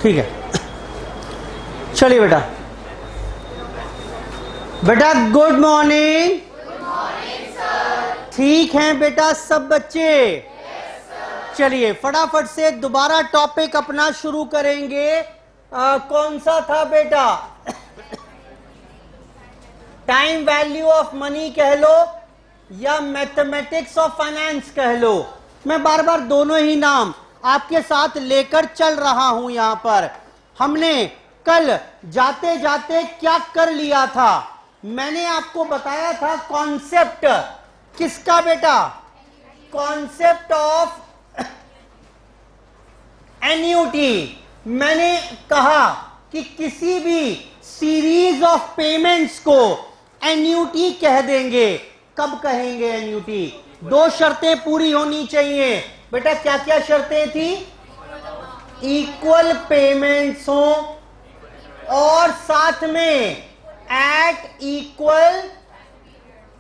ठीक है, चलिए बेटा। बेटा गुड मॉर्निंग। ठीक हैं बेटा सब बच्चे? चलिए फटाफट से दोबारा टॉपिक अपना शुरू करेंगे। कौन सा था बेटा? टाइम वैल्यू ऑफ मनी कह लो या मैथमेटिक्स ऑफ फाइनेंस कह लो, मैं बार बार दोनों ही नाम आपके साथ लेकर चल रहा हूं। यहां पर हमने कल जाते जाते क्या कर लिया था? मैंने आपको बताया था कॉन्सेप्ट किसका बेटा? Concept of annuity. मैंने कहा कि किसी भी सीरीज ऑफ पेमेंट्स को एन्युटी कह देंगे। कब कहेंगे एन्युटी? दो शर्तें पूरी होनी चाहिए बेटा। क्या क्या शर्तें थी? इक्वल पेमेंट्स हो और साथ में at equal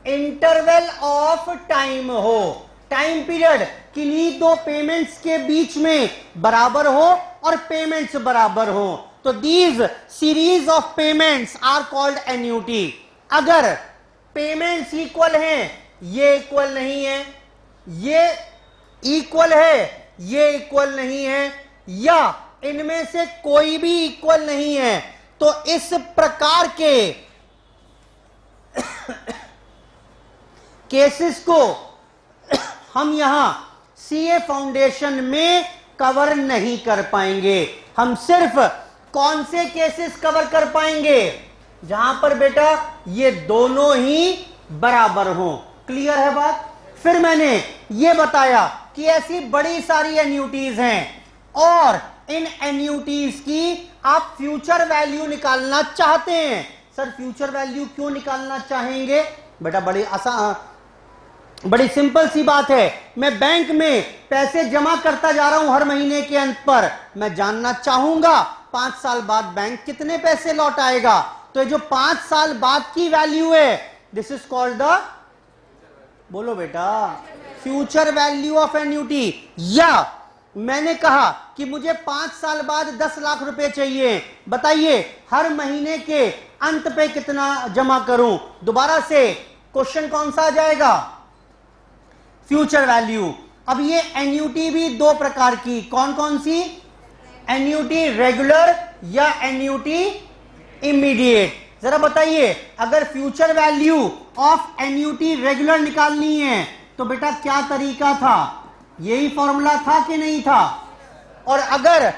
interval of time हो। टाइम पीरियड किन्हीं दो पेमेंट्स के बीच में बराबर हो और पेमेंट्स बराबर हो, तो these series of payments are called annuity. अगर पेमेंट्स इक्वल हैं, ये इक्वल नहीं है, ये इक्वल है, ये इक्वल नहीं है, या इनमें से कोई भी इक्वल नहीं है, तो इस प्रकार के केसेस को हम यहां सीए फाउंडेशन में कवर नहीं कर पाएंगे। हम सिर्फ कौन से केसेस कवर कर पाएंगे? जहां पर बेटा ये दोनों ही बराबर हो। क्लियर है बात? फिर मैंने ये बताया कि ऐसी बड़ी सारी एन्युटीज हैं और इन एन्युटीज की आप फ्यूचर वैल्यू निकालना चाहते हैं। सर फ्यूचर वैल्यू क्यों निकालना चाहेंगे? बेटा बड़ी सिंपल सी बात है। मैं बैंक में पैसे जमा करता जा रहा हूं हर महीने के अंत पर, मैं जानना चाहूंगा 5 साल बाद बैंक कितने पैसे लौट आएगा। तो जो 5 साल बाद की वैल्यू है, दिस इज कॉल्ड द, बोलो बेटा, फ्यूचर वैल्यू ऑफ एन्युटी। या मैंने कहा कि मुझे 5 साल बाद 10 लाख रुपए चाहिए, बताइए हर महीने के अंत पे कितना जमा करूं? दोबारा से क्वेश्चन कौन सा आ जाएगा? Future value. अब ये एन्युटी भी दो प्रकार की, कौन कौन सी? एन्युटी रेगुलर या एन्युटी इमीडिएट। जरा बताइए, अगर future value of annuity regular निकालनी है तो बेटा क्या तरीका था? यही फॉर्मूला था कि नहीं था? और अगर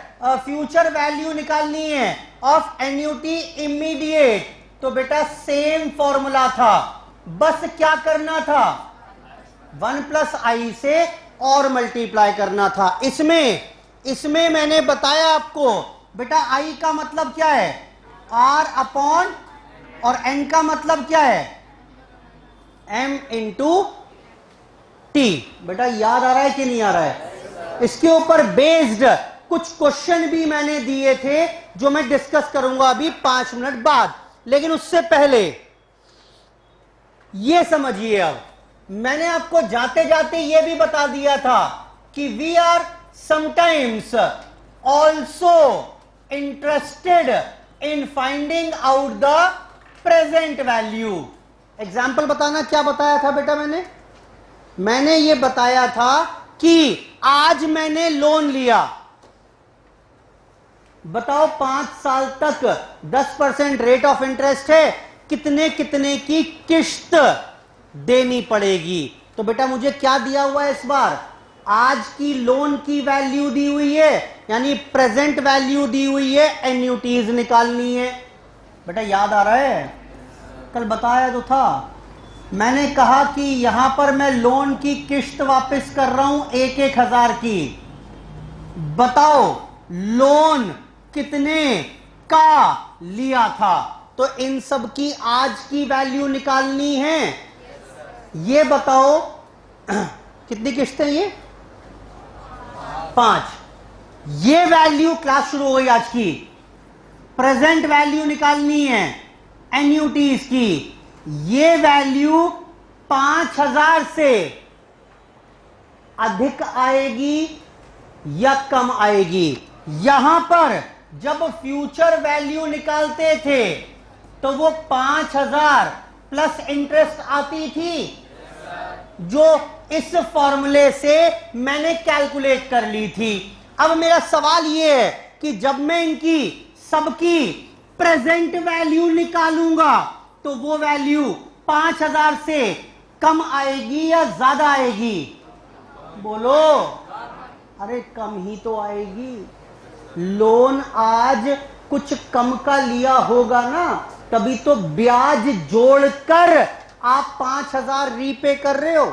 फ्यूचर वैल्यू निकालनी है ऑफ एन्युटी इमीडिएट तो बेटा सेम फॉर्मूला था, बस क्या करना था? 1 + i से और मल्टीप्लाई करना था। इसमें मैंने बताया आपको बेटा i का मतलब क्या है? r अपॉन, और n का मतलब क्या है? m × t। बेटा याद आ रहा है कि नहीं आ रहा है? इसके ऊपर बेस्ड कुछ क्वेश्चन भी मैंने दिए थे जो मैं डिस्कस करूंगा अभी 5 मिनट बाद। लेकिन उससे पहले यह समझिए, अब मैंने आपको जाते जाते यह भी बता दिया था कि we are sometimes also interested in finding out the present value. Example बताना, क्या बताया था बेटा? मैंने ये बताया था कि आज मैंने लोन लिया, बताओ 5 साल तक 10% रेट ऑफ इंटरेस्ट है, कितने कितने की किश्त देनी पड़ेगी। तो बेटा मुझे क्या दिया हुआ है इस बार? आज की लोन की वैल्यू दी हुई है, यानी प्रेजेंट वैल्यू दी हुई है, एन्युटीज निकालनी है। बेटा याद आ रहा है? कल बताया तो था। मैंने कहा कि यहां पर मैं लोन की किश्त वापस कर रहा हूं 1,000 की। बताओ लोन कितने का लिया था? तो इन सब की आज की वैल्यू निकालनी है। ये बताओ कितनी किश्तें? ये 5। ये वैल्यू, क्लास शुरू हो गई आज की। प्रेजेंट वैल्यू निकालनी है एन्युटीज की। ये वैल्यू 5,000 से अधिक आएगी या कम आएगी? यहां पर जब फ्यूचर वैल्यू निकालते थे तो वो 5000 प्लस इंटरेस्ट आती थी, जो इस फॉर्मूले से मैंने कैलकुलेट कर ली थी। अब मेरा सवाल ये है कि जब मैं इनकी सबकी प्रेजेंट वैल्यू निकालूंगा तो वो वैल्यू 5000 से कम आएगी या ज्यादा आएगी? बोलो। अरे कम ही तो आएगी। लोन आज कुछ कम का लिया होगा ना, तभी तो ब्याज जोड़कर आप 5000 रीपे कर रहे हो।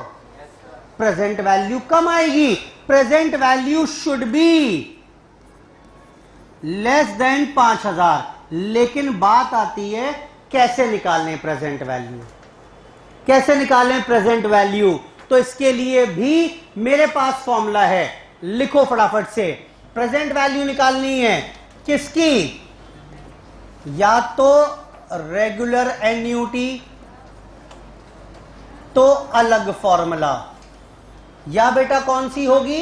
प्रेजेंट वैल्यू कम आएगी। Present value should be less than 5000। लेकिन बात आती है कैसे निकालें प्रेजेंट वैल्यू, कैसे निकालें प्रेजेंट वैल्यू? तो इसके लिए भी मेरे पास फॉर्मूला है, लिखो फटाफट से। प्रेजेंट वैल्यू निकालनी है किसकी? या तो रेगुलर एन्युटी तो अलग फॉर्मूला, या बेटा कौन सी होगी?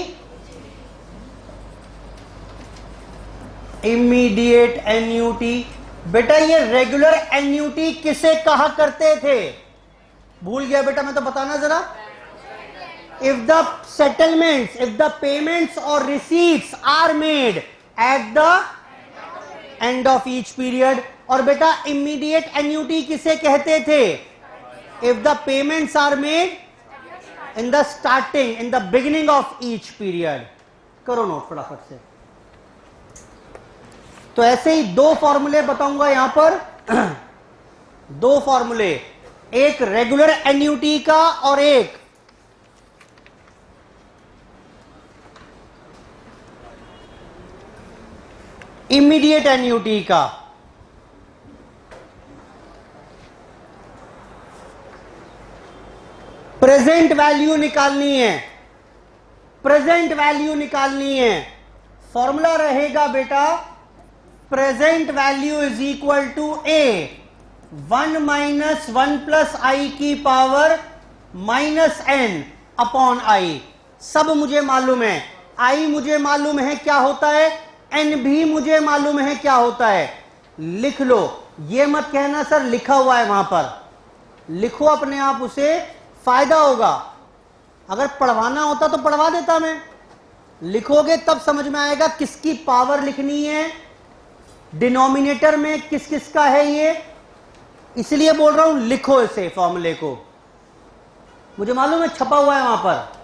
Immediate annuity. बेटा ये रेगुलर एन्युटी किसे कहा करते थे? भूल गया बेटा, मैं तो बताना जरा। If the settlements, if the payments और receipts are made at the end of each period. और बेटा इमीडिएट एन्युटी किसे कहते थे? If the payments are made in the starting, in the beginning of each period. करो note फटाफट से। तो ऐसे ही दो फॉर्मूले बताऊंगा यहां पर दो फॉर्मूले, एक रेगुलर एन्युटी का और एक इमीडिएट एन्युटी का। प्रेजेंट वैल्यू निकालनी है, प्रेजेंट वैल्यू निकालनी है। फॉर्मूला रहेगा बेटा present value is equal to A 1 minus 1 plus i की power minus n upon i. सब मुझे मालूम है, आई मुझे मालूम है क्या होता है, एन भी मुझे मालूम है क्या होता है। लिख लो, ये मत कहना सर लिखा हुआ है वहां पर, लिखो अपने आप, उसे फायदा होगा। अगर पढ़वाना होता तो पढ़वा देता मैं, लिखोगे तब समझ में आएगा किसकी पावर लिखनी है, डिनोमिनेटर में किस किस का है ये। इसलिए बोल रहा हूं लिखो इसे, फॉर्मूले को। मुझे मालूम है छपा हुआ है वहां पर।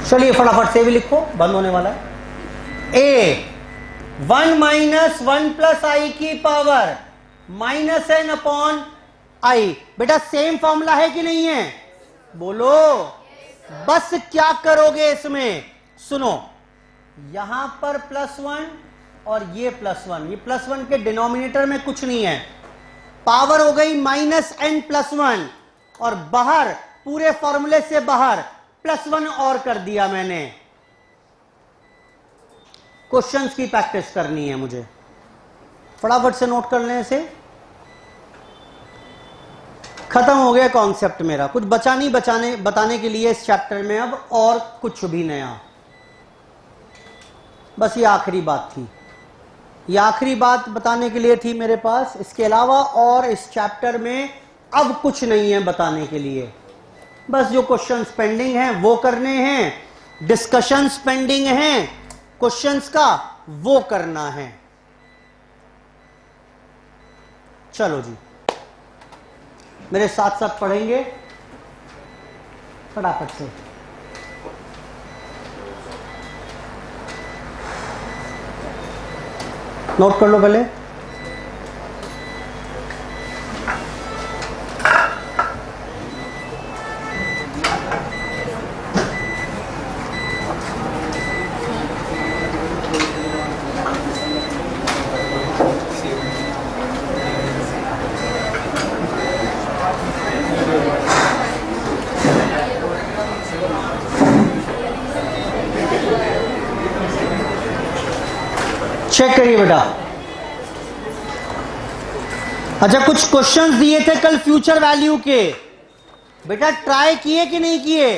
चलिए फटाफट से भी लिखो, बंद होने वाला है। ए 1 माइनस 1 प्लस आई की power minus n upon i. बेटा सेम फॉर्मूला है कि नहीं है? बोलो। बस क्या करोगे इसमें, सुनो, यहां पर +1 और ये +1, ये +1 के डिनोमिनेटर में कुछ नहीं है, पावर हो गई -n+1, और बाहर पूरे फॉर्मूले से बाहर +1 और कर दिया मैंने। क्वेश्चंस की प्रैक्टिस करनी है मुझे, फटाफट से नोट कर लें इसे। खत्म हो गया कॉन्सेप्ट मेरा, कुछ बचा नहीं बताने के लिए इस चैप्टर में अब और कुछ भी नया। बस ये आखिरी बात थी, ये आखिरी बात बताने के लिए थी मेरे पास। इसके अलावा और इस चैप्टर में अब कुछ नहीं है बताने के लिए। बस जो क्वेश्चंस पेंडिंग हैं वो करने हैं, डिस्कशंस पेंडिंग हैं क्वेश्चंस का, वो करना है। चलो जी, मेरे साथ साथ पढ़ेंगे फटाफट से। नोट कर लो पहले। चेक करिए बेटा। अच्छा, कुछ क्वेश्चंस दिए थे कल फ्यूचर वैल्यू के, बेटा ट्राई किए कि नहीं किए?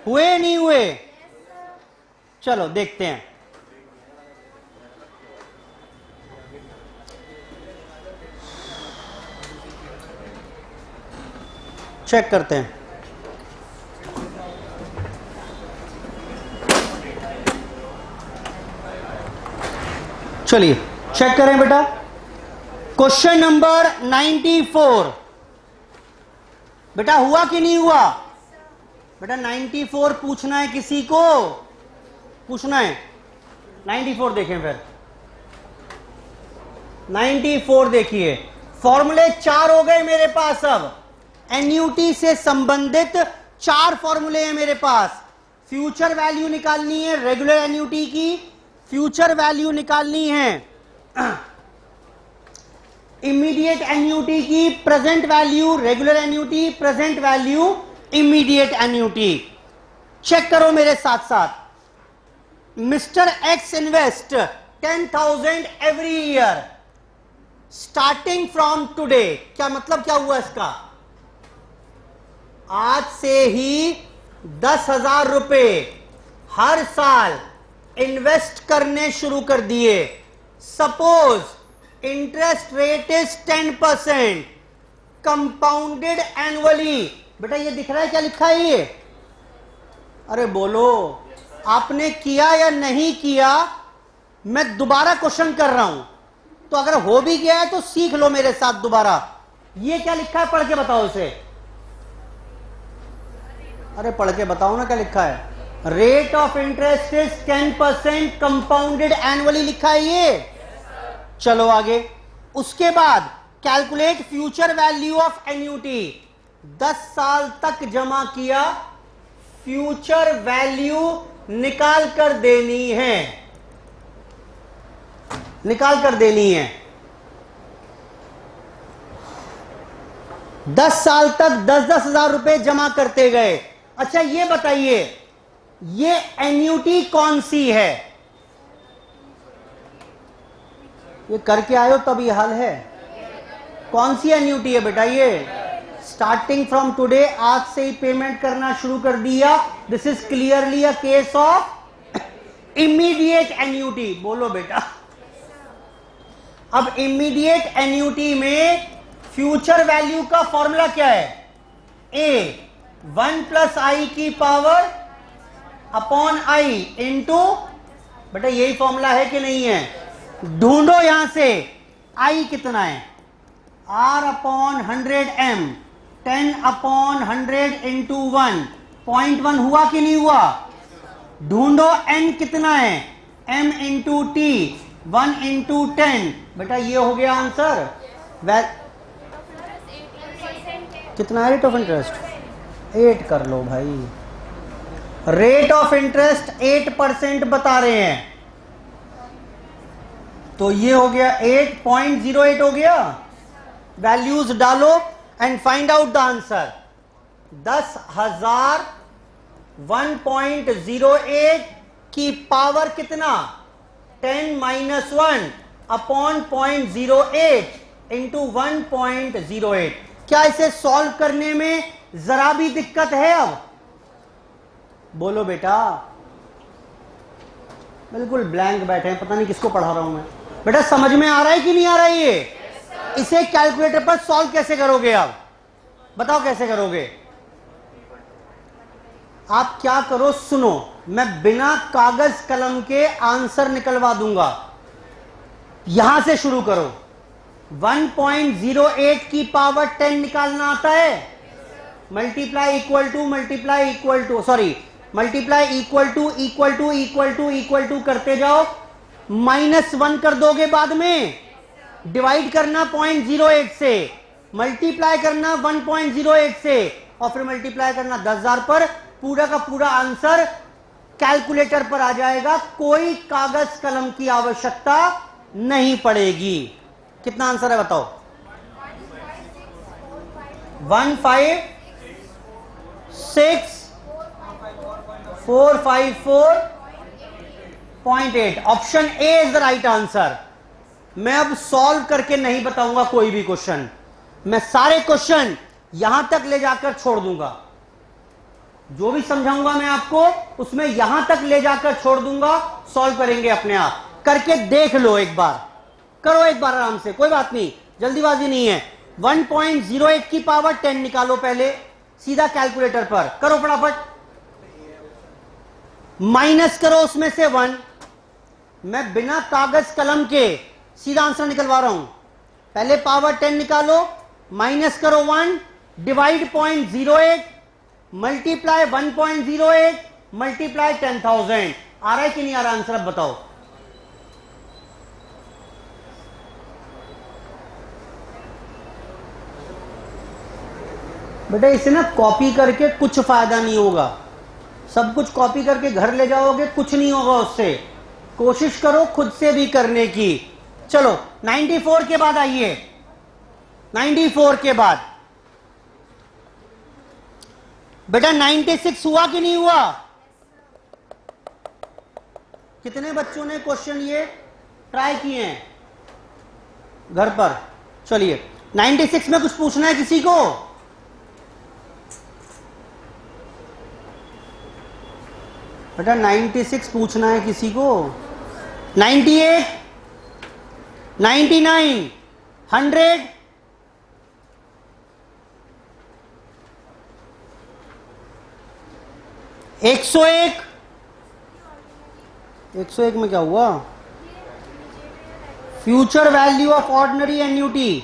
हुए नहीं हुए? चलो देखते हैं। चेक करते हैं। चलिए चेक करें बेटा। क्वेश्चन नंबर 94 बेटा हुआ कि नहीं हुआ? बेटा 94 पूछना है, किसी को पूछना है? 94 देखें फिर। 94 देखिए, फॉर्मूले 4 हो गए मेरे पास। अब एन्युटी से संबंधित 4 फॉर्मूले हैं मेरे पास। फ्यूचर वैल्यू निकालनी है रेगुलर एन्युटी की, फ्यूचर वैल्यू निकालनी है इमीडिएट एन्युटी की, present value regular annuity, present value immediate annuity. Check करो मेरे साथ साथ। Mister X invest 10,000 every year starting from today. क्या मतलब, क्या हुआ इसका? आज से ही 10,000 रुपए हर साल इन्वेस्ट करने शुरू कर दिए। Suppose interest rate is 10%, compounded annually. बेटा ये दिख रहा है क्या लिखा है ये? अरे बोलो, आपने किया या नहीं किया? मैं दोबारा क्वेश्चन कर रहा हूं, तो अगर हो भी गया है तो सीख लो मेरे साथ दोबारा। ये क्या लिखा है, पढ़ के बताओ इसे। अरे पढ़ के बताओ ना क्या लिखा है। Rate of interest is 10%, compounded annually लिखा है ये। चलो आगे। उसके बाद calculate future value of annuity. 10 साल तक जमा किया, फ्यूचर वैल्यू निकाल कर देनी है, निकाल कर देनी है। 10 साल तक 10-10 हजार रुपए जमा करते गए। अच्छा ये बताइए, ये एन्युटी कौन सी है? ये करके आयो तब ये हाल है। कौन सी एन्युटी है बेटा ये? स्टार्टिंग फ्रॉम टुडे, आज से ही पेमेंट करना शुरू कर दिया। This is clearly a case of immediate annuity. बोलो बेटा। अब इमीडिएट एन्युटी में फ्यूचर वैल्यू का फॉर्मूला क्या है? ए 1 प्लस आई की पावर अपॉन आई इंटू, बेटा यही फॉर्मूला है कि नहीं है? ढूंढो यहां से आई कितना है। R upon 100m, 10 upon 100 into 1, 0.1 हुआ कि नहीं हुआ? ढूंढो n कितना है? m into T, 1 into 10। बेटा ये हो गया आंसर। कितना है रेट ऑफ इंटरेस्ट? 8 कर लो भाई। रेट ऑफ इंटरेस्ट 8% बता रहे हैं, तो ये हो गया 8.08 हो गया। वैल्यूज डालो and find out the answer. 10,000 1.08 की पावर कितना? 10 माइनस 1 अपॉन 0.08 इंटू 1.08। क्या इसे सॉल्व करने में जरा भी दिक्कत है? अब बोलो बेटा। बिल्कुल ब्लैंक बैठे हैं, पता नहीं किसको पढ़ा रहा हूं मैं। बेटा समझ में आ रहा है कि नहीं आ रहा है ये? इसे कैलकुलेटर पर सॉल्व कैसे करोगे? आप बताओ कैसे करोगे? आप क्या करो, सुनो, मैं बिना कागज कलम के आंसर निकलवा दूंगा। यहां से शुरू करो। 1.08 की पावर 10 निकालना आता है? Multiply equal to sorry multiply equal to करते जाओ। -1 कर दोगे बाद में, डिवाइड करना 0.08 से, मल्टीप्लाई करना 1.08 से, और फिर मल्टीप्लाई करना 10,000 पर। पूरा का पूरा आंसर कैलकुलेटर पर आ जाएगा। कोई कागज कलम की आवश्यकता नहीं पड़ेगी। कितना आंसर है बताओ? 156,454.8। Option A is the right answer. मैं अब सॉल्व करके नहीं बताऊंगा कोई भी क्वेश्चन, मैं सारे क्वेश्चन यहां तक ले जाकर छोड़ दूंगा। जो भी समझाऊंगा मैं आपको उसमें यहां तक ले जाकर छोड़ दूंगा, सॉल्व करेंगे अपने आप। करके देख लो एक बार, करो एक बार आराम से, कोई बात नहीं, जल्दीबाजी नहीं है। 1.08 की पावर 10 निकालो पहले, सीधा कैलकुलेटर पर करो फटाफट, माइनस करो उसमें से 1। मैं बिना कागज कलम के सीधा आंसर निकलवा रहा हूं। पहले पावर 10 निकालो, माइनस करो 1, डिवाइड 0.08, मल्टीप्लाई 1.08, मल्टीप्लाई 10,000। आ रहा है कि नहीं आ रहा आंसर, अब बताओ। बेटा इसे ना कॉपी करके कुछ फायदा नहीं होगा, सब कुछ कॉपी करके घर ले जाओगे कुछ नहीं होगा उससे। कोशिश करो खुद से भी करने की। चलो 94 के बाद आइए, 94 के बाद बेटा 96 हुआ कि नहीं हुआ? कितने बच्चों ने क्वेश्चन ये ट्राई किए हैं घर पर? चलिए 96 में कुछ पूछना है किसी को? बेटा 96 पूछना है किसी को? 98, 99, 100, 101। 101 में क्या हुआ? Future value of ordinary annuity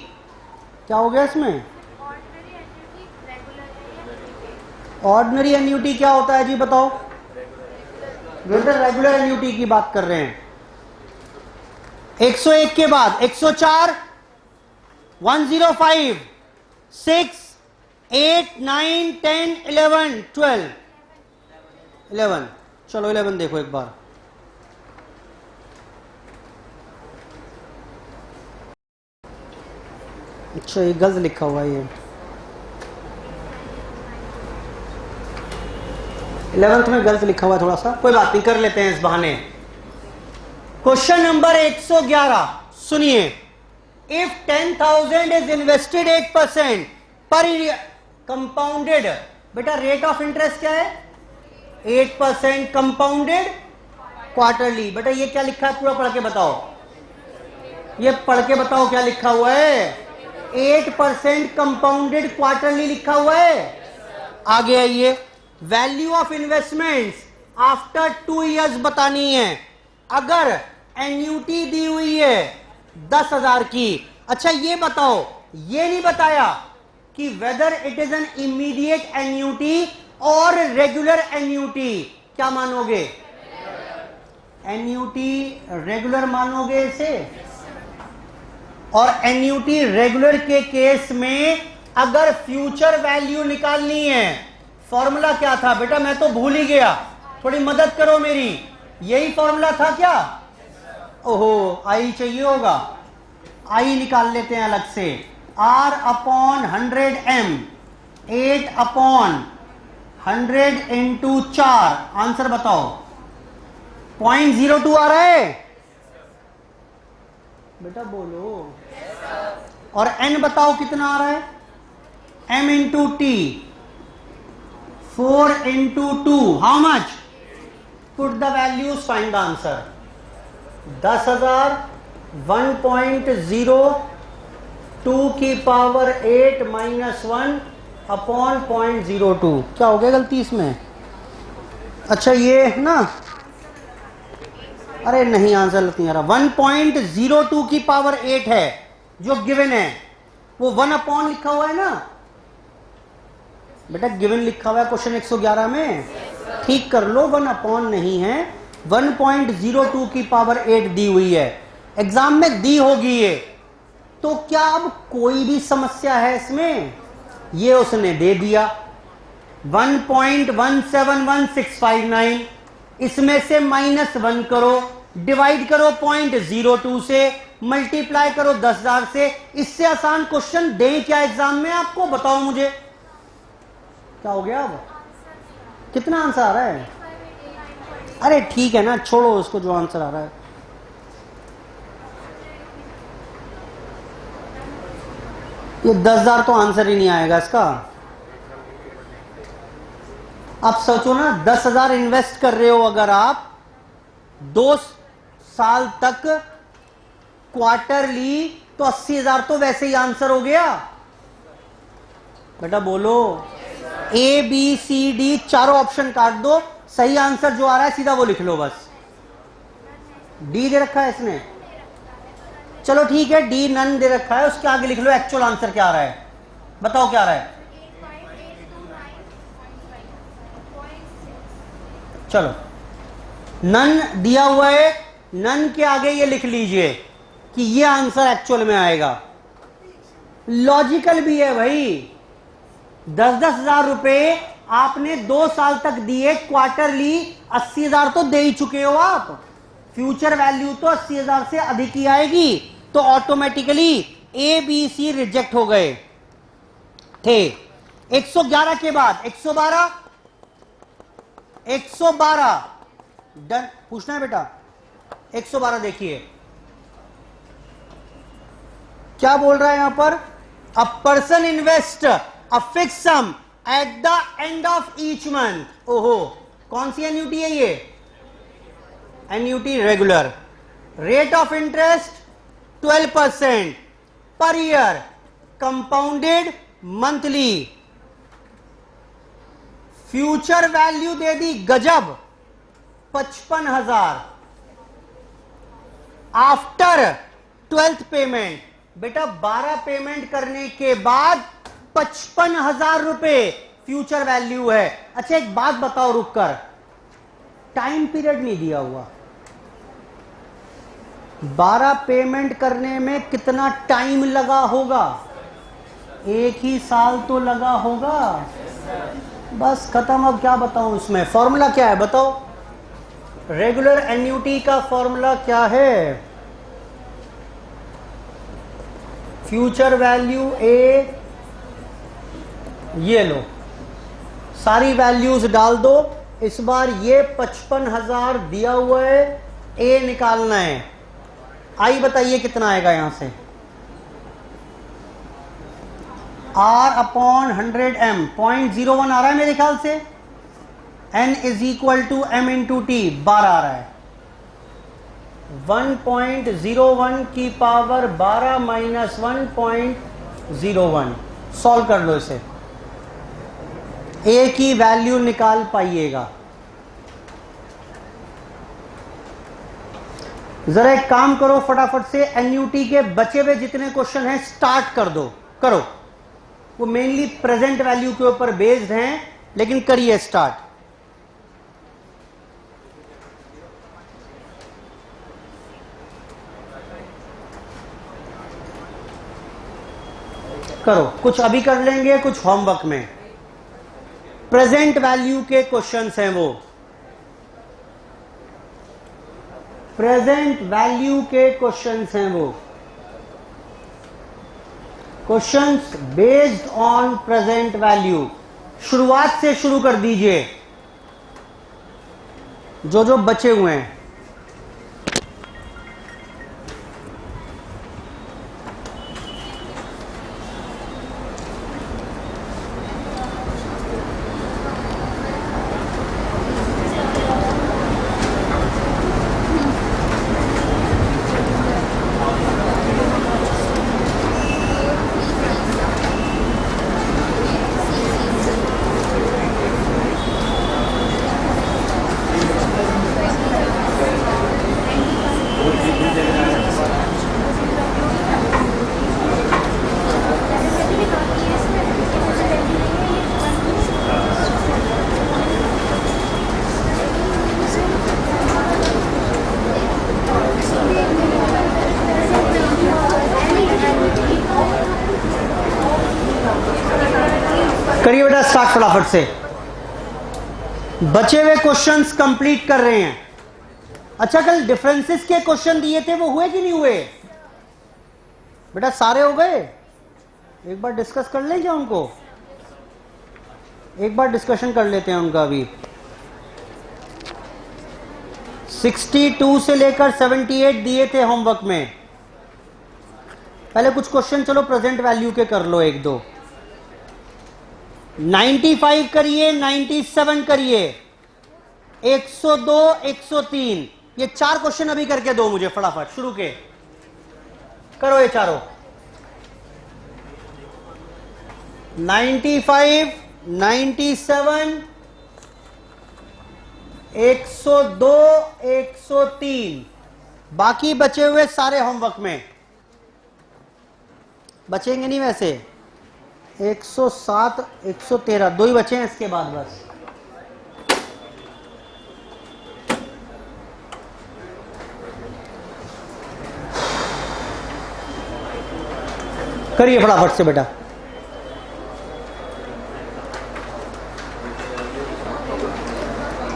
क्या हो गया इसमें? ऑर्डिनरी एन्युटी क्या होता है जी बताओ? रेगुलर एन्युटी की बात कर रहे हैं। 101 के बाद 104, 105, 6, 8, 9, 10, 11, 12, 11। चलो 11 देखो एक बार। अच्छा ये गलत लिखा हुआ है, ये 11th में गलत लिखा हुआ है थोड़ा सा, कोई बात नहीं, कर लेते हैं इस बहाने। क्वेश्चन नंबर 111 सुनिए। इफ 10,000 इज इन्वेस्टेड 8% पर कंपाउंडेड, बेटा रेट ऑफ इंटरेस्ट क्या है? 8% कंपाउंडेड क्वार्टरली। बेटा ये क्या लिखा है पूरा पढ़ के बताओ, ये पढ़ के बताओ क्या लिखा हुआ है? 8% कंपाउंडेड क्वार्टरली लिखा हुआ है। आगे आइए, value of investments after 2 years बतानी है। अगर एन्यूटी दी हुई है 10,000 की, अच्छा ये बताओ, ये नहीं बताया कि whether it is an immediate annuity और रेगुलर एन्यूटी। क्या मानोगे? एन्यूटी रेगुलर मानोगे इसे? और एन्यूटी रेगुलर के केस में अगर फ्यूचर वैल्यू निकालनी है, फॉर्मूला क्या था बेटा? मैं तो भूल ही गया, थोड़ी मदद करो मेरी। यही फॉर्मूला था क्या? ओहो आई चाहिए होगा, आई निकाल लेते हैं अलग से। R upon 100M, 8 upon 100 into 4, answer बताओ। 0.02 आ रहा है बेटा, बोलो। और N बताओ कितना आ रहा है? M into T, 4 into 2, how much? Put the values, find the answer. 10,000, 1.02 की पावर 8 माइनस 1 अपॉन 0.02। क्या हो गया गलती इसमें? अच्छा ये ना, अरे नहीं आंसर नहीं आ रहा। 1.02 की पावर 8 है जो गिवन है, वो 1 अपॉन लिखा हुआ है ना बेटा, गिवन लिखा हुआ है क्वेश्चन 111 में, ठीक कर लो। 1 अपॉन नहीं है, 1.02 की पावर 8 दी हुई है, एग्जाम में दी होगी ये। तो क्या अब कोई भी समस्या है इसमें? ये उसने दे दिया 1.171659, इसमें से -1 करो, डिवाइड करो 0.02 से, मल्टीप्लाई करो 10,000 से। इससे आसान क्वेश्चन दें क्या एग्जाम में आपको? बताओ मुझे क्या हो गया। अब कितना आंसर आ रहा है? अरे ठीक है ना, छोड़ो उसको जो आंसर आ रहा है। ये 10,000 तो आंसर ही नहीं आएगा इसका। अब सोचो ना, 10,000 इन्वेस्ट कर रहे हो अगर आप 2 साल तक क्वार्टरली, तो 80,000 तो वैसे ही आंसर हो गया। बेटा बोलो, ए बी सी डी चारों ऑप्शन काट दो, सही आंसर जो आ रहा है सीधा वो लिख लो बस। डी दे रखा है इसने, चलो ठीक है, डी नन दे रखा है, उसके आगे लिख लो एक्चुअल आंसर क्या आ रहा है। बताओ क्या आ रहा है। चलो नन दिया हुआ है, नन के आगे ये लिख लीजिए कि ये आंसर एक्चुअल में आएगा। लॉजिकल भी है भाई, 10,000 रुपए आपने 2 साल तक दिए क्वार्टरली, 80,000 तो दे ही चुके हो आप, फ्यूचर वैल्यू तो 80,000 से अधिक ही आएगी, तो automatically A B C reject हो गए थे। 111 के बाद 112 डन। पूछना है बेटा, 112 देखिए क्या बोल रहा है यहां पर। A person invest a fix sum at the end of each month. ओहो, कौन सी एन्यूटी है ये, annuity regular, rate of interest 12% per year, compounded monthly, future value दे दी गजब 55,000 आफ्टर 12th पेमेंट। बेटा 12 पेमेंट करने के बाद 55,000 रुपए फ्यूचर वैल्यू है। अच्छा एक बात बताओ रुक कर, टाइम पीरियड नहीं दिया हुआ, 12 पेमेंट करने में कितना टाइम लगा होगा, 1 ही साल तो लगा होगा, बस खत्म। अब क्या बताऊं इसमें, फॉर्मूला क्या है बताओ, रेगुलर एन्यूटी का फॉर्मूला क्या है, फ्यूचर वैल्यू ए, ये लो सारी वैल्यूज डाल दो। इस बार ये 55,000 दिया हुआ है, ए निकालना है, आई बताइए कितना आएगा यहां से, R अपॉन 100m 0.01 आ रहा है मेरे ख्याल से, n is equal to m into t 12 आ रहा है, 1.01 की पावर 12 माइनस 1.01, सॉल्व कर लो इसे, a की वैल्यू निकाल पाइएगा। जरा एक काम करो फटाफट से, एन्यूटी के बचे हुए जितने क्वेश्चन हैं स्टार्ट कर दो, करो, वो मेनली प्रेजेंट वैल्यू के ऊपर बेस्ड हैं, लेकिन करिए स्टार्ट। करो, कुछ अभी कर लेंगे, कुछ होमवर्क में, प्रेजेंट वैल्यू के क्वेश्चंस हैं वो, प्रेजेंट वैल्यू के क्वेश्चंस हैं वो, questions based on present value. शुरुआत से शुरू कर दीजिए जो जो बचे हुए हैं। करिए बेटा स्टार्ट फटाफट से, बचे हुए क्वेश्चंस कंप्लीट कर रहे हैं। अच्छा कल डिफरेंसेस के क्वेश्चन दिए थे वो हुए कि नहीं हुए बेटा, सारे हो गए, एक बार डिस्कस कर लें क्या उनको, एक बार डिस्कशन कर लेते हैं उनका भी। 62 से लेकर 78 दिए थे होमवर्क में, पहले कुछ क्वेश्चन चलो प्रेजेंट वैल्यू के कर लो, एक दो। 95 करिए, 97 करिए, 102, 103, ये 4 क्वेश्चन अभी करके दो मुझे फटाफट, शुरू के करो ये चारों। 95, 97, 102, 103, बाकी बचे हुए सारे होमवर्क में बचेंगे नहीं वैसे। 107, 113, दो ही बचे हैं इसके बाद बस। करिए फटाफट से बेटा।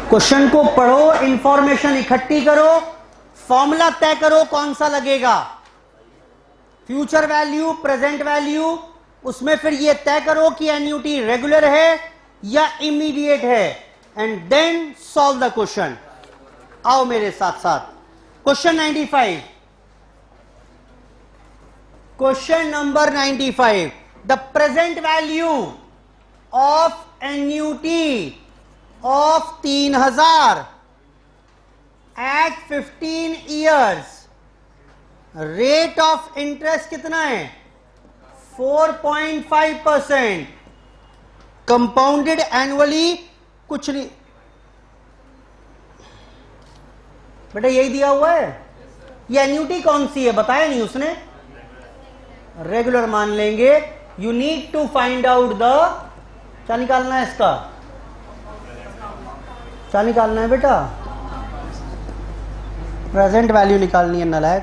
क्वेश्चन को पढ़ो, इंफॉर्मेशन इकट्ठी करो, फॉर्मूला तय करो कौन सा लगेगा, फ्यूचर वैल्यू, प्रेजेंट वैल्यू, उसमें फिर ये तय करो कि एन्युटी रेगुलर है या इमीडिएट है, and then solve the question. आओ मेरे साथ साथ। Question 95, question number 95, the present value of annuity of 3000 at 15 years, rate of interest कितना है? 4.5%, कंपाउंडेड एनुअली, कुछ नहीं बेटा, यही दिया हुआ है। ये एन्युटी कौन सी है बताया नहीं उसने, रेगुलर मान लेंगे। You need to find out the, क्या निकालना है इसका, क्या निकालना है बेटा? प्रेजेंट वैल्यू निकालनी है नालायक।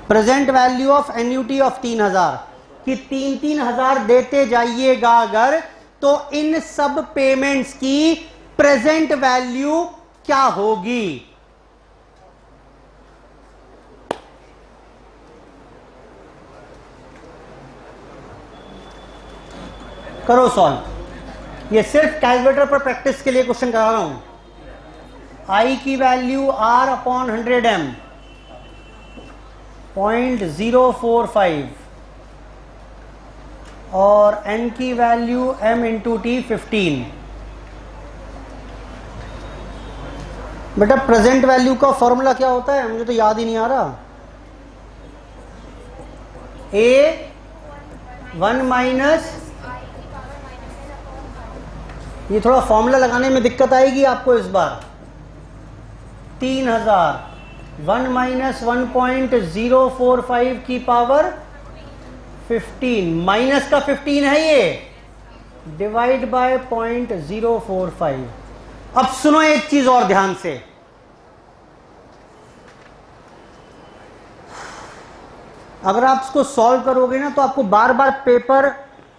Present value of annuity of 3000 कि 3,000 देते जाइएगा अगर, तो इन सब पेमेंट्स की प्रेजेंट वैल्यू क्या होगी? करो सॉल्व। ये सिर्फ कैलकुलेटर पर प्रैक्टिस के लिए क्वेश्चन करा रहा हूं। आई की वैल्यू R अपॉन 100m 0.045 और n की वैल्यू m इंटू टी 15। बेटा प्रेजेंट वैल्यू का फॉर्मूला क्या होता है? मुझे तो याद ही नहीं आ रहा। A1 माइनस, ये थोड़ा फॉर्मूला लगाने में दिक्कत आएगी आपको इस बार। 3000 1 माइनस 1.045 की पावर 15, माइनस का 15 है ये, डिवाइड बाय 0.045। अब सुनो एक चीज और ध्यान से, अगर आप इसको सॉल्व करोगे ना तो आपको बार बार पेपर,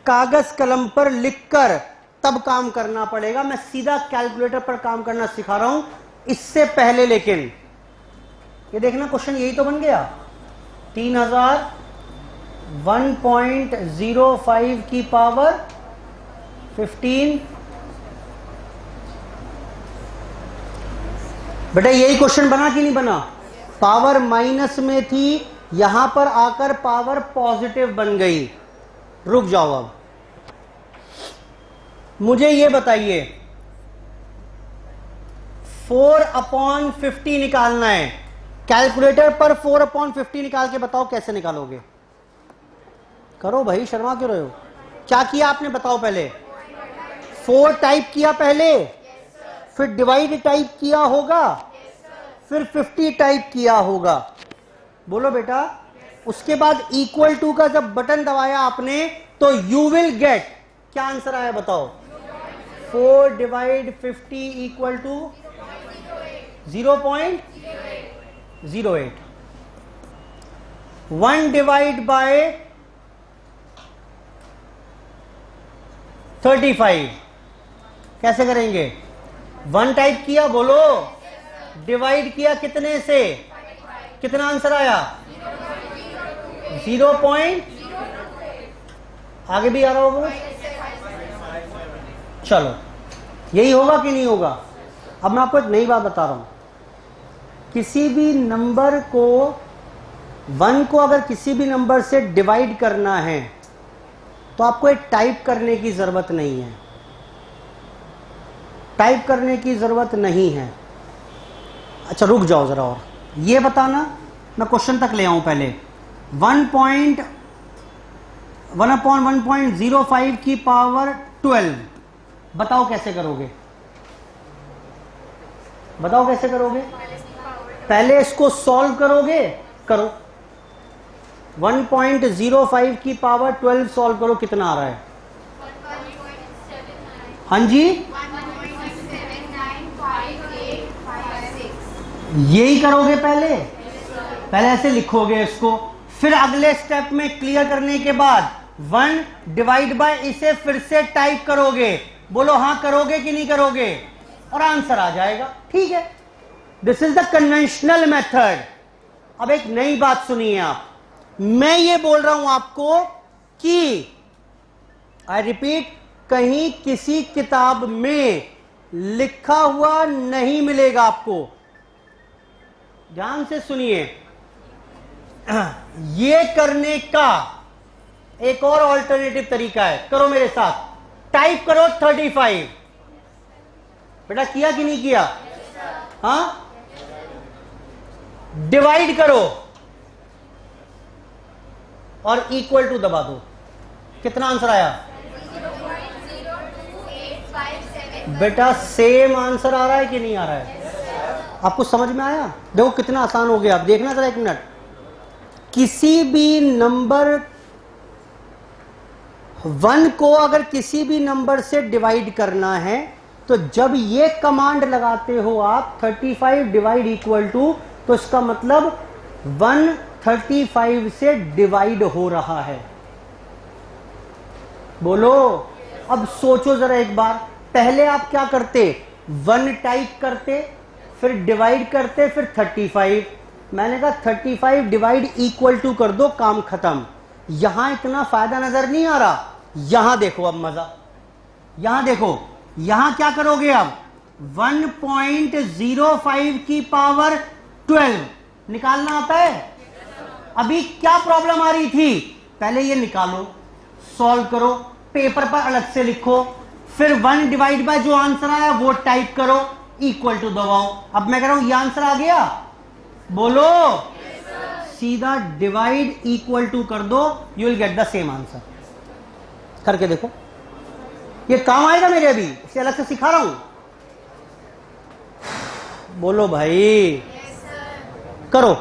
कागज कलम पर लिखकर तब काम करना पड़ेगा। मैं सीधा कैलकुलेटर पर काम करना सिखा रहा हूं इससे पहले। लेकिन ये देखना क्वेश्चन यही तो बन गया। 3000 1.05 की पावर 15। बेटा यही क्वेश्चन बना कि नहीं बना? पावर माइनस में थी, यहां पर आकर पावर पॉजिटिव बन गई। रुक जाओ, अब मुझे ये बताइए, 4/50 निकालना है। कैलकुलेटर पर 4/50 निकाल के बताओ कैसे निकालोगे। करो भाई, शर्मा क्यों रहे हो? क्या किया आपने बताओ पहले? 4 टाइप किया पहले, फिर डिवाइड टाइप किया होगा, फिर 50 टाइप किया होगा। बोलो बेटा। उसके बाद इक्वल टू का जब बटन दबाया आपने तो यू विल गेट, क्या आंसर आया बताओ? 4 divide 50 equal to 0.08। 1 divide by 35 कैसे करेंगे? 1 टाइप किया, बोलो, डिवाइड किया कितने से, कितना आंसर आया? 0. आगे भी आ रहा होगा। चलो, यही होगा कि नहीं होगा? अब मैं आपको एक नई बात बता रहा हूं। किसी भी नंबर को 1 को अगर किसी भी नंबर से डिवाइड करना है तो आपको एक टाइप करने की जरूरत नहीं है, टाइप करने की जरूरत नहीं है। अच्छा रुक जाओ जरा, और ये बताना, मैं क्वेश्चन तक ले आऊं पहले। 1/1.05 की पावर 12 बताओ कैसे करोगे, बताओ कैसे करोगे? पहले इसको सॉल्व करोगे, करो। 1.05 की पावर 12 सॉल्व करो, कितना आ रहा है? हाँ जी, यही करोगे पहले, पहले ऐसे लिखोगे इसको, फिर अगले स्टेप में क्लियर करने के बाद 1 डिवाइड बाय इसे फिर से टाइप करोगे। बोलो हाँ करोगे कि नहीं करोगे, और आंसर आ जाएगा। ठीक है, this is the conventional method. अब एक नई बात सुनिए आप, मैं ये बोल रहा हूं आपको कि आई रिपीट, कहीं किसी किताब में लिखा हुआ नहीं मिलेगा आपको, ध्यान से सुनिए। ये करने का एक और ऑल्टरनेटिव तरीका है, करो मेरे साथ, टाइप करो 35। बेटा किया कि नहीं किया? हाँ, डिवाइड करो और इक्वल टू दबा दो, कितना आंसर आया? बेटा सेम आंसर आ रहा है कि नहीं आ रहा है? आपको समझ में आया? देखो कितना आसान हो गया। आप देखना जरा एक मिनट, किसी भी नंबर 1 को अगर किसी भी नंबर से डिवाइड करना है तो जब ये कमांड लगाते हो आप 35 डिवाइड इक्वल टू, तो इसका मतलब 1 35 से डिवाइड हो रहा है। बोलो, अब सोचो जरा एक बार, पहले आप क्या करते? 1 टाइप करते, फिर डिवाइड करते, फिर 35। मैंने कहा 35 डिवाइड इक्वल टू कर दो, काम खत्म। यहां इतना फायदा नजर नहीं आ रहा, यहां देखो अब मजा, यहां देखो, यहां क्या करोगे अब? 1.05 की पावर 12 निकालना आता है? अभी क्या प्रॉब्लम आ रही थी? पहले ये निकालो, सॉल्व करो, पेपर पर अलग से लिखो, फिर 1 डिवाइड बाय जो आंसर आया वो टाइप करो, इक्वल टू दबाओ। अब मैं कह रहा हूं ये आंसर आ गया, बोलो। सीधा डिवाइड इक्वल टू कर दो, you will get the same answer. करके देखो, ये काम आएगा मेरे, अभी इसे अलग से सिखा रहा हूं। बोलो भाई, करो।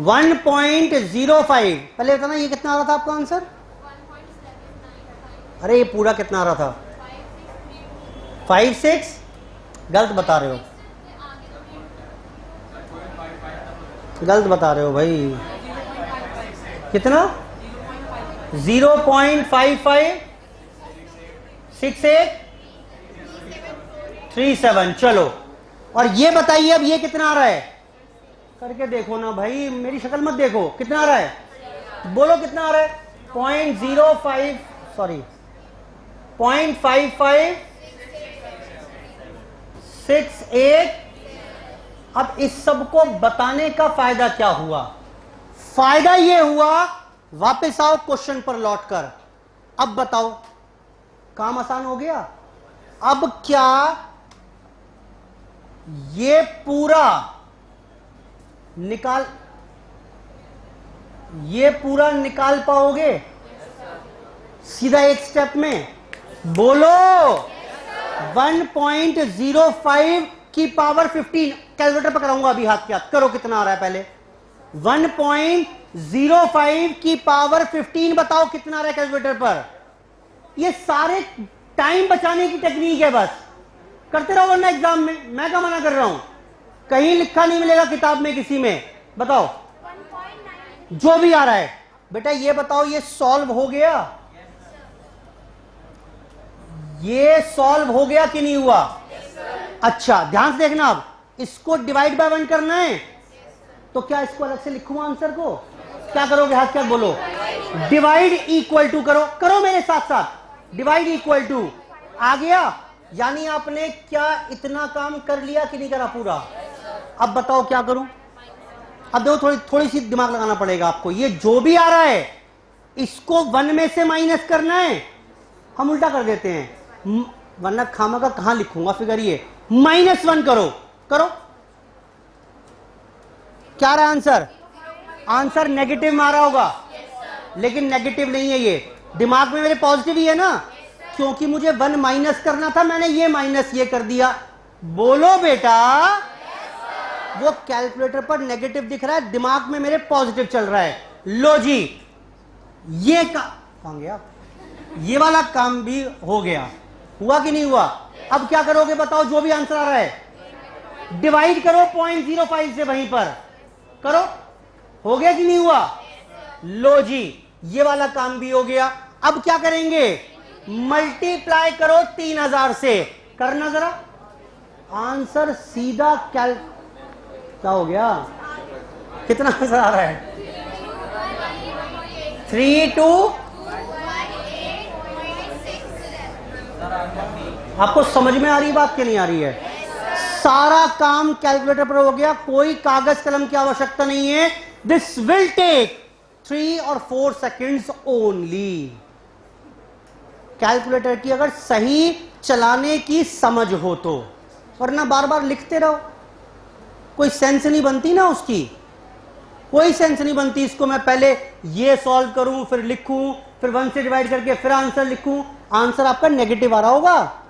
1.05, पहले बताना ये कितना आ रहा था आपका आंसर? 1.795। अरे ये पूरा कितना आ रहा था? 5.6। गलत बता रहे हो, गलत बता रहे हो भाई। कितना? 0.556837। चलो, और ये बताइए अब ये कितना आ रहा है? करके देखो ना भाई, मेरी शक्ल मत देखो, कितना आ रहा है? बोलो कितना आ रहा है? 0.5568। अब इस सब को बताने का फायदा क्या हुआ? फायदा ये हुआ, वापस आओ क्वेश्चन पर लौटकर, अब बताओ, काम आसान हो गया। अब क्या ये पूरा निकाल पाओगे सीधा एक स्टेप में? बोलो। 1.05 की पावर 15, कैलकुलेटर पर कराऊंगा अभी हाथ के हाथ, करो कितना आ रहा है पहले। 1.05 की पावर 15 बताओ कितना आ रहा है कैलकुलेटर पर। ये सारे टाइम बचाने की टेक्निक है, बस करते रहो वरना एग्जाम में, मैं क्या मना कर रहा हूं, कहीं लिखा नहीं मिलेगा किताब में किसी में। बताओ 1.9 जो भी आ रहा है। बेटा ये बताओ ये सॉल्व हो गया? ये सॉल्व हो गया कि नहीं हुआ? अच्छा ध्यान से देखना, अब इसको डिवाइड बाय 1 करना है तो क्या इसको अलग से लिखूं आंसर को? क्या करोगे? हाथ क्या बोलो, डिवाइड इक्वल टू करो, करो मेरे साथ साथ, डिवाइड इक्वल टू आ गया। यानी आपने क्या इतना काम कर लिया कि नहीं करा पूरा? अब बताओ क्या करूं? अब देखो थोड़ी थोड़ी सी दिमाग लगाना पड़ेगा आपको। ये जो भी आ रहा है इसको 1 में से माइनस करना है। हम उल्टा कर देते हैं, वरना खामा का कहां लिखूंगा फिगर। ये -1 करो, करो। क्या रहा आंसर? आंसर नेगेटिव मारा होगा, लेकिन नेगेटिव नहीं है, ये दिमाग में मेरे पॉजिटिव ही है ना, क्योंकि मुझे 1 माइनस करना था, मैंने ये माइनस ये कर दिया। बोलो बेटा। वो कैलकुलेटर पर नेगेटिव दिख रहा है, दिमाग में मेरे पॉजिटिव चल रहा है। लो जी, ये कहां गया? ये वाला काम भी हो गया। हुआ कि नहीं हुआ? अब क्या करोगे बताओ? जो भी आंसर आ रहा है डिवाइड करो 0.05 से, वहीं पर करो। हो गया कि नहीं हुआ? लो जी, ये वाला काम भी हो गया। अब क्या करेंगे? मल्टीप्लाई करो 3000 से। करना जरा, आंसर सीधा क्या हो गया? कितना आंसर आ रहा है? 32। आपको समझ में आ रही बात कि नहीं आ रही है? सारा काम कैलकुलेटर पर हो गया, कोई कागज कलम की आवश्यकता नहीं है। दिस विल टेक 3 और 4 सेकेंड्स ओनली। कैलकुलेटर की अगर सही चलाने की समझ हो तो, वरना बार बार लिखते रहो, कोई सेंस नहीं बनती ना उसकी, कोई सेंस नहीं बनती। इसको मैं पहले ये सॉल्व करूं, फिर लिखूं, फिर 1 से डिवाइड करके फिर आंसर लिखूं। आंसर आपका नेगेटिव आ रहा होगा,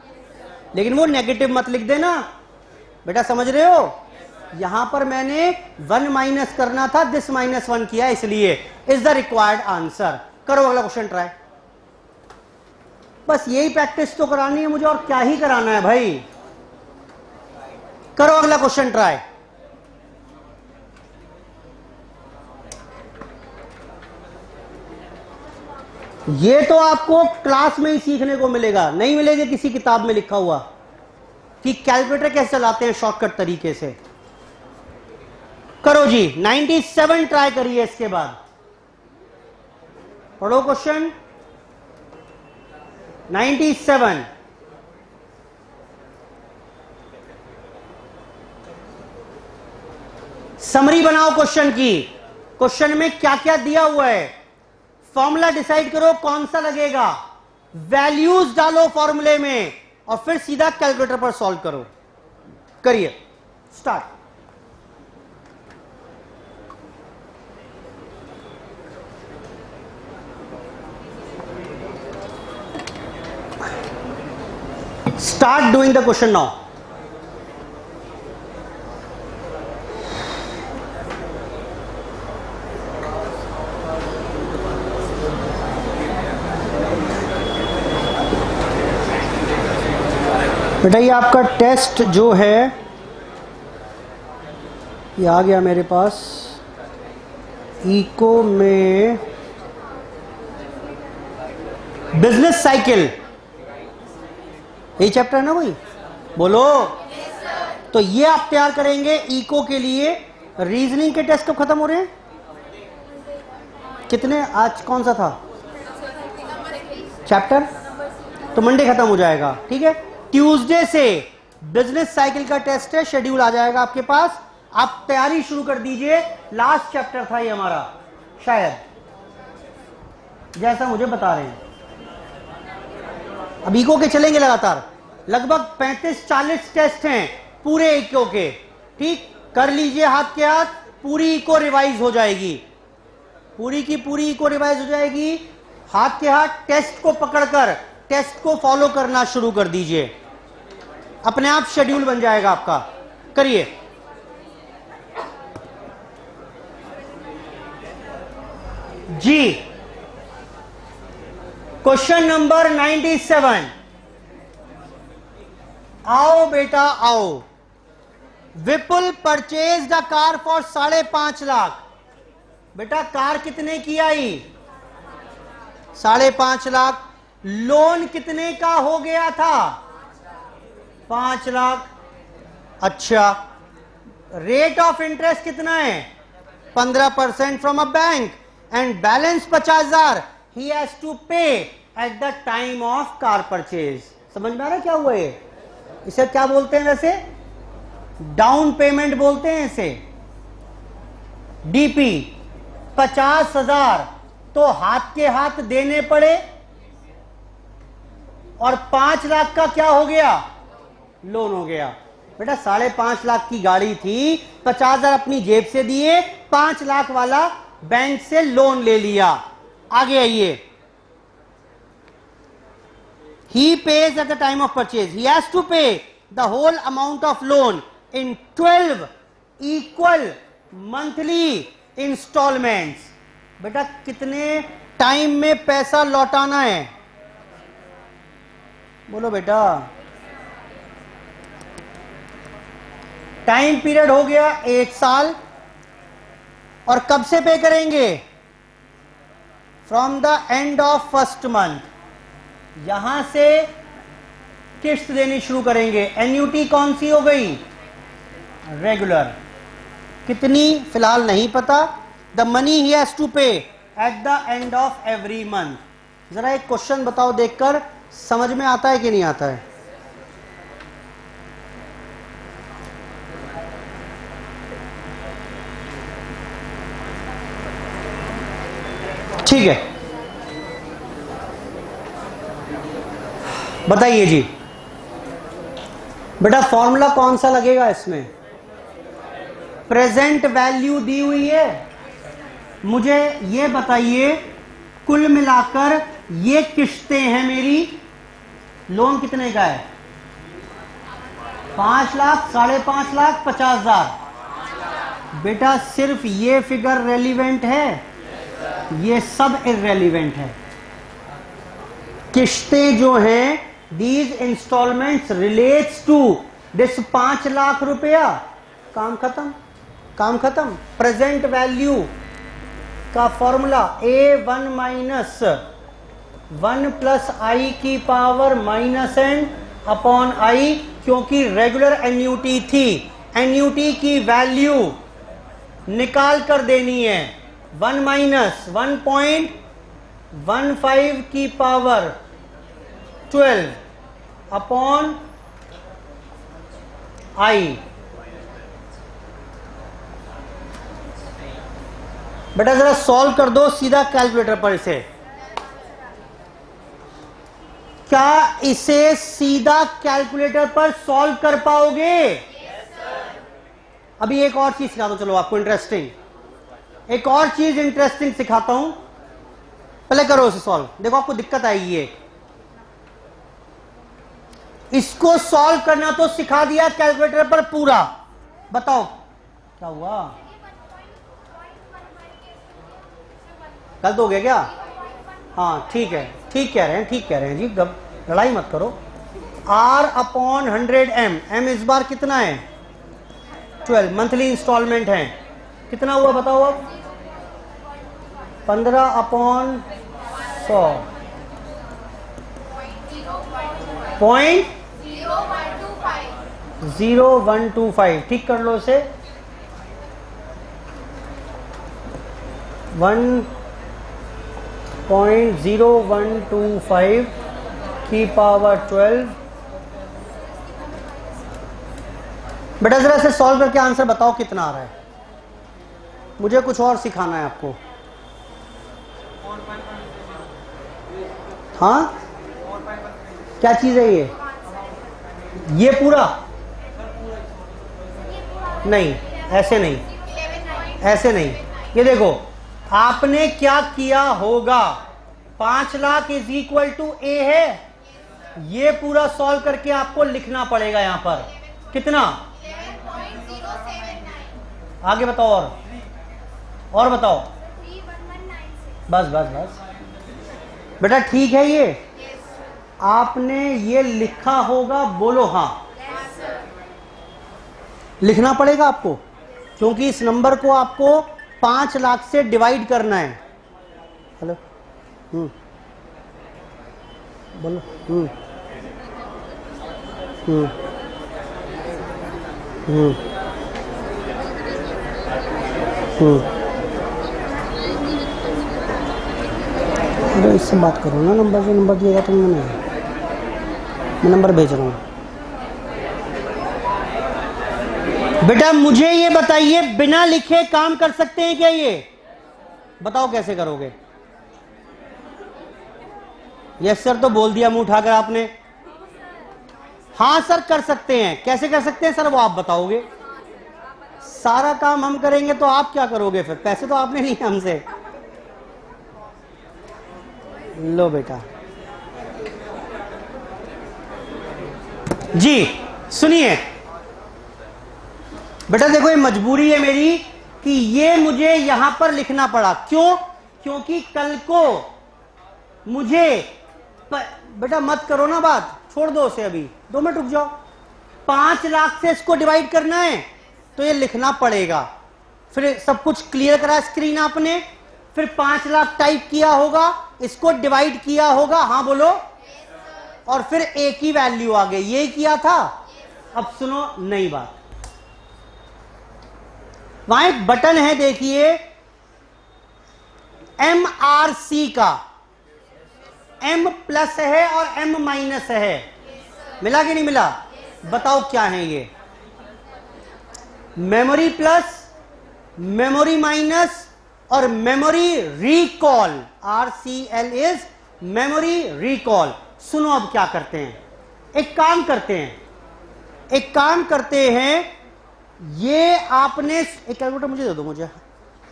लेकिन वो नेगेटिव मत लिख देना बेटा, समझ रहे हो? यहां पर मैंने 1 माइनस करना था, दिस -1 किया, इसलिए इज द रिक्वायर्ड आंसर। करो अगला क्वेश्चन ट्राई। बस यही प्रैक्टिस तो करानी है मुझे, और क्या ही कराना है भाई। करो अगला क्वेश्चन ट्राई। ये तो आपको क्लास में ही सीखने को मिलेगा, नहीं मिलेगा किसी किताब में लिखा हुआ कि कैलकुलेटर कैसे चलाते हैं शॉर्टकट तरीके से। करो जी, 97 ट्राई करिए। इसके बाद पढ़ो क्वेश्चन 97। समरी बनाओ क्वेश्चन की। क्वेश्चन में क्या क्या दिया हुआ है, फॉर्मूला डिसाइड करो कौन सा लगेगा, वैल्यूज डालो फॉर्मूले में, और फिर सीधा कैलकुलेटर पर सॉल्व करो। करिए, start. Start doing the question now. बेटा ये आपका टेस्ट जो है ये आ गया मेरे पास। इको में बिजनेस साइकिल, यही चैप्टर है ना कोई? बोलो। तो ये आप तैयार करेंगे इको के लिए। रीजनिंग के टेस्ट कब खत्म हो रहे हैं? कितने? आज कौन सा था चैप्टर? तो मंडे खत्म हो जाएगा, ठीक है। ट्यूसडे से बिजनेस साइकिल का टेस्ट है, शेड्यूल आ जाएगा आपके पास। आप तैयारी शुरू कर दीजिए। लास्ट चैप्टर था ये हमारा शायद, जैसा मुझे बता रहे हैं। अब इको के चलेंगे लगातार, लगभग 35-40 टेस्ट हैं पूरे इको के, ठीक। कर लीजिए हाथ के हाथ, पूरी इको रिवाइज हो जाएगी, पूरी की पूरी इको रिवाइज हो जाएगी। हाथ के हाथ टेस्ट को पकड़कर टेस्ट को फॉलो करना शुरू कर दीजिए, अपने आप शेड्यूल बन जाएगा आपका। करिए। जी, क्वेश्चन नंबर 97। आओ बेटा आओ। Vipul purchase the car for 5.5 lakh. बेटा कार कितने की आई? 5.5 लाख। लोन कितने का हो गया था? 5 लाख। अच्छा, रेट ऑफ इंटरेस्ट कितना है? 15% from a bank, and balance 50,000 he has to pay at the time of car purchase. समझ में आ रहा है क्या हुआ है? इसे क्या बोलते हैं वैसे? डाउन पेमेंट बोलते हैं इसे। डीपी 50,000 तो हाथ के हाथ देने पड़े, और 5 लाख का क्या हो गया, लोन हो गया। बेटा 5.5 लाख की गाड़ी थी, 50,000 अपनी जेब से दिए, 5 लाख वाला बैंक से लोन ले लिया। आगे आइए, he pays at the time of purchase, he has to pay the whole amount of loan in 12 equal monthly installments। बेटा कितने टाइम में पैसा लौटाना है, बोलो बेटा। टाइम पीरियड हो गया 1 साल, और कब से पे करेंगे, from the end of first month, यहां से किस्त देनी शुरू करेंगे। एन्युटी कौन सी हो गई, रेगुलर। कितनी फिलहाल नहीं पता। The money he has to pay at the end of every month. जरा एक क्वेश्चन बताओ, देखकर समझ में आता है कि नहीं आता है। ठीक है, बताइए जी। बेटा फॉर्मूला कौन सा लगेगा इसमें, प्रेजेंट वैल्यू दी हुई है। मुझे ये बताइए, कुल मिलाकर ये किस्तें हैं मेरी, लोन कितने का है, 5 लाख, 5.5 लाख, 50,000। बेटा सिर्फ ये फिगर रेलिवेंट है, ये सब इररेलिवेंट है। किस्तें जो हैं, these installments relates to this 5 lakh रुपया। काम खत्म, काम खत्म। प्रेजेंट वैल्यू का formula A1 minus 1 plus i की power minus n upon i, क्योंकि रेगुलर एन्यूटी थी। एन्यूटी की वैल्यू निकाल कर देनी है, 1 माइनस 1.15 की पावर 12 अपॉन आई। बेटा जरा सॉल्व कर दो सीधा कैलकुलेटर पर इसे। क्या इसे सीधा कैलकुलेटर पर सॉल्व कर पाओगे? अभी एक और चीज सिखा दो, चलो आपको इंटरेस्टिंग, एक और चीज इंटरेस्टिंग सिखाता हूं। पहले करो इसे सॉल्व, देखो आपको दिक्कत आएगी। ये इसको सॉल्व करना तो सिखा दिया कैलकुलेटर पर पूरा, बताओ क्या हुआ, गलत हो गया क्या? हाँ ठीक है, ठीक कह रहे हैं, ठीक कह रहे हैं जी, लड़ाई मत करो। R अपॉन 100M, M इस बार कितना है 12, मंथली इंस्टॉलमेंट है, कितना हुआ बताओ अब? 15 अपॉन 100, 0.0125, ठीक कर लो इसे। 1.0125 की पावर 12। बेटा जरा से सॉल्व करके आंसर बताओ कितना आ रहा है। मुझे कुछ और सिखाना है आपको। हाँ क्या चीज है ये पूरा नहीं, ऐसे नहीं, ऐसे नहीं। ये देखो आपने क्या किया होगा, 5 लाख इज इक्वल टू ए है, ये पूरा सॉल्व करके आपको लिखना पड़ेगा यहां पर कितना, आगे बताओ और बताओ, बस बस बस बेटा ठीक है। ये आपने ये लिखा होगा, बोलो हाँ, लिखना पड़ेगा आपको, क्योंकि इस नंबर को आपको 5 लाख से डिवाइड करना है। हेलो बोलो अरे इससे बात करो ना, नंबर से नंबर दिएगा तुमने, मैं नंबर भेज रहा हूँ। बेटा मुझे ये बताइए, बिना लिखे काम कर सकते हैं क्या? ये बताओ कैसे करोगे? यस सर तो बोल दिया मुंह उठाकर आपने। हाँ सर कर सकते हैं। कैसे कर सकते हैं सर, वो आप बताओगे। सारा काम हम करेंगे तो आप क्या करोगे फिर? पैसे तो आपने लिए हमसे। लो बेटा जी सुनिए बेटा, देखो ये मजबूरी है मेरी कि ये मुझे यहां पर लिखना पड़ा। क्यों? क्योंकि कल को मुझे बेटा मत करो ना बात, छोड़ दो उसे, अभी 2 मिनट रुक जाओ। 5 लाख से इसको डिवाइड करना है तो ये लिखना पड़ेगा। फिर सब कुछ क्लियर करा स्क्रीन आपने, फिर 5 लाख टाइप किया होगा, इसको डिवाइड किया होगा, हाँ बोलो, और फिर एक ही वैल्यू आ गई, ये किया था। अब सुनो नई बात, वहां एक बटन है देखिए MRC का, M प्लस है और M माइनस है, मिला कि नहीं मिला? बताओ क्या है ये? मेमोरी प्लस, मेमोरी माइनस और memory recall. RCL is memory recall. सुनो अब क्या करते हैं, एक काम करते हैं, ये आपने एक कैलकुलेटर मुझे दे दो, मुझे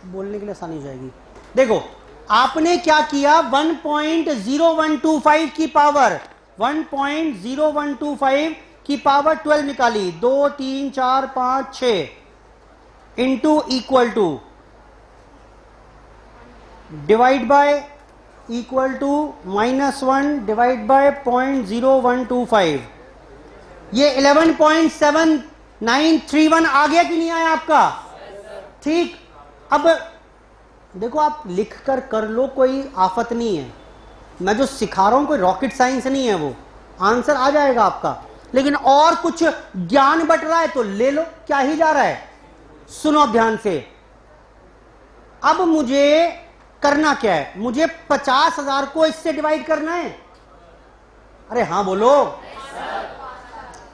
बोलने के लिए आसानी हो जाएगी। देखो आपने क्या किया, 1.0125 की पावर 1.0125 की पावर 12 निकाली, 2 3 4 5 6 into equal to divide by equal to -1 divide by 0.0125, ये 11.7931 आ गया कि नहीं आया आपका? ठीक। अब देखो आप लिख कर लो, कोई आफत नहीं है, मैं जो सिखा रहा हूं कोई रॉकेट साइंस नहीं है, वो आंसर आ जाएगा आपका। लेकिन और कुछ ज्ञान बट रहा है तो ले लो, क्या ही जा रहा है। सुनो ध्यान से, अब मुझे करना क्या है, मुझे 50,000 को इससे डिवाइड करना है। अरे हाँ बोलो,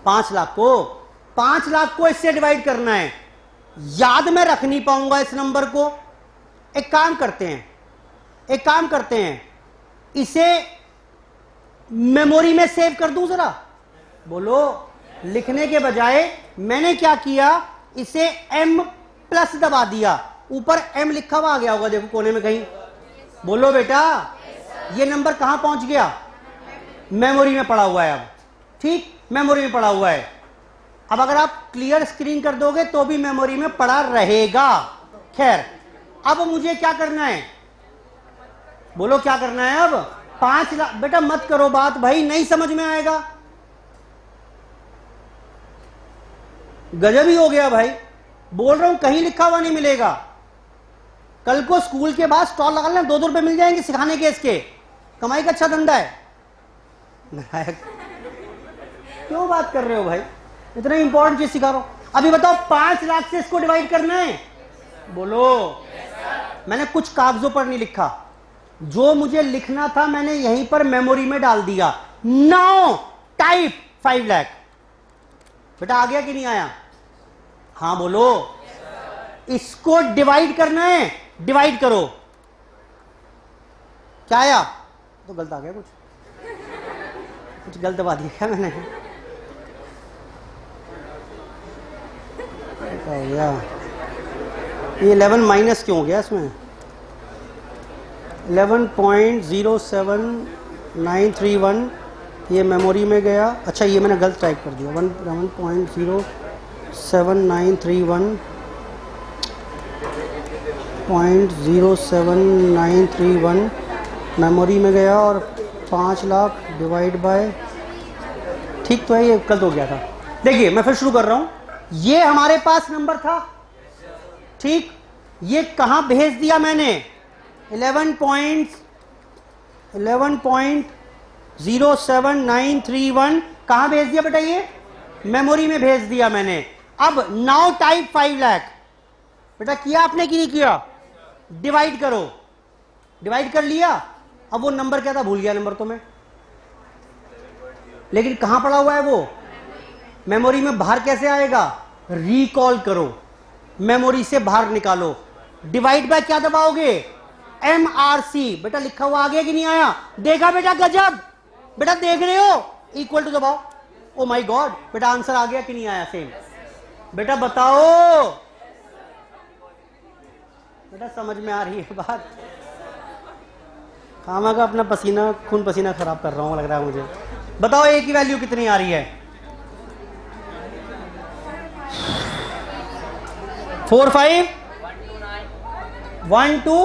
5 लाख को इससे डिवाइड करना है। याद में रख नहीं पाऊंगा इस नंबर को। एक काम करते हैं, इसे मेमोरी में सेव कर दूं जरा, बोलो। लिखने के बजाय मैंने क्या किया, इसे M प्लस दबा दिया, ऊपर M लिखा हुआ आ गया होगा, देखो कोने में कहीं, बोलो बेटा। ये नंबर कहां पहुंच गया? मेमोरी में पड़ा हुआ है। अब ठीक, मेमोरी में पड़ा हुआ है। अब अगर आप क्लियर स्क्रीन कर दोगे तो भी मेमोरी में पड़ा रहेगा। खैर, अब मुझे क्या करना है, बोलो क्या करना है? अब 5 लाख, बेटा मत करो बात भाई, नहीं समझ में आएगा। गजब ही हो गया भाई, बोल रहा हूं कहीं लिखा हुआ नहीं मिलेगा। कल को स्कूल के बाद स्टॉल लगा लेना, 2-2 रुपए मिल जाएंगे सिखाने के, इसके कमाई का अच्छा धंधा है। क्यों बात कर रहे हो भाई, इतना इंपॉर्टेंट चीज सिखा रहा हूं। अभी बताओ 5 लाख से इसको डिवाइड करना है, बोलो। मैंने कुछ कागजों पर नहीं लिखा, जो मुझे लिखना था मैंने यहीं पर मेमोरी में डाल दिया। Now type 5 lakh. बेटा आ गया कि नहीं आया? हाँ बोलो। इसको डिवाइड करना है, डिवाइड करो। क्या आया? तो गलत आ गया, कुछ गलत दबा दिया क्या मैंने? क्या हो गया? ये 11 माइनस क्यों हो गया इसमें? 11.07931 ये मेमोरी में गया। अच्छा ये मैंने गलत टाइप कर दिया, 11.07931 मेमोरी में गया, और 5 लाख डिवाइड बाय, ठीक तो है, ये गलत हो गया था। देखिए मैं फिर शुरू कर रहा हूं। ये हमारे पास नंबर था, ठीक। ये कहां भेज दिया मैंने? 11.07931 कहां भेज दिया बेटा? ये मेमोरी में भेज दिया मैंने। अब नाउ टाइप 5 लाख। बेटा किया आपने कि नहीं किया? डिवाइड करो। डिवाइड कर लिया। अब वो नंबर क्या था, भूल गया नंबर तो मैं, लेकिन कहां पड़ा हुआ है वो? मेमोरी में। बाहर कैसे आएगा? रिकॉल करो, मेमोरी से बाहर निकालो। डिवाइड बाय क्या दबाओगे? MRC। बेटा लिखा हुआ आगे कि नहीं आया? देखा बेटा, गजब बेटा, देख रहे हो? इक्वल टू दबाओ। ओ माय गॉड, बेटा आंसर आ गया कि नहीं आया? सेम। बेटा बताओ, बेटा समझ में आ रही है बात? खामा का अपना पसीना, खून पसीना खराब कर रहा हूं लग रहा है मुझे। बताओ ए की वैल्यू कितनी आ रही है? 4 5 1 2,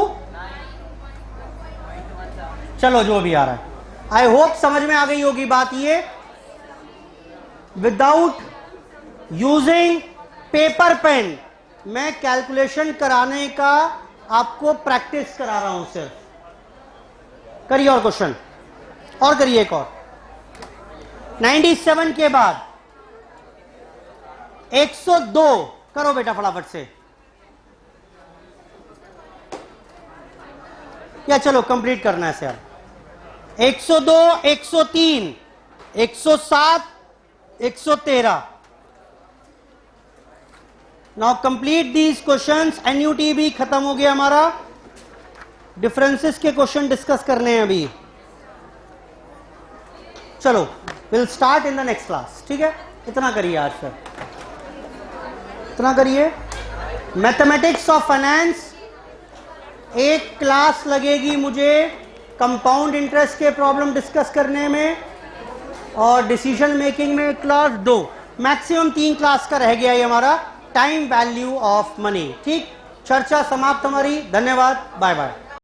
चलो जो भी आ रहा है। आई होप समझ में आ गई होगी बात। ये विदाउट यूजिंग पेपर पेन मैं कैलकुलेशन कराने का आपको प्रैक्टिस करा रहा हूं सिर्फ। करिए और क्वेश्चन, और करिए एक और। 97 के बाद 102 करो बेटा फटाफट से, या चलो कंप्लीट करना है sir. 102, 103, 107, 113। Now complete these questions. NUT भी खत्म हो गया हमारा, डिफरेंसेस के क्वेश्चन डिस्कस करने हैं अभी। चलो will start in the next class, ठीक है? इतना करिए आज सर, इतना करिए। मैथमेटिक्स ऑफ फाइनेंस एक क्लास लगेगी मुझे कंपाउंड इंटरेस्ट के प्रॉब्लम डिस्कस करने में, और डिसीजन मेकिंग में क्लास 2, मैक्सिमम 3 क्लास का रह गया ये हमारा टाइम वैल्यू ऑफ मनी। ठीक, चर्चा समाप्त हमारी। धन्यवाद, बाय बाय।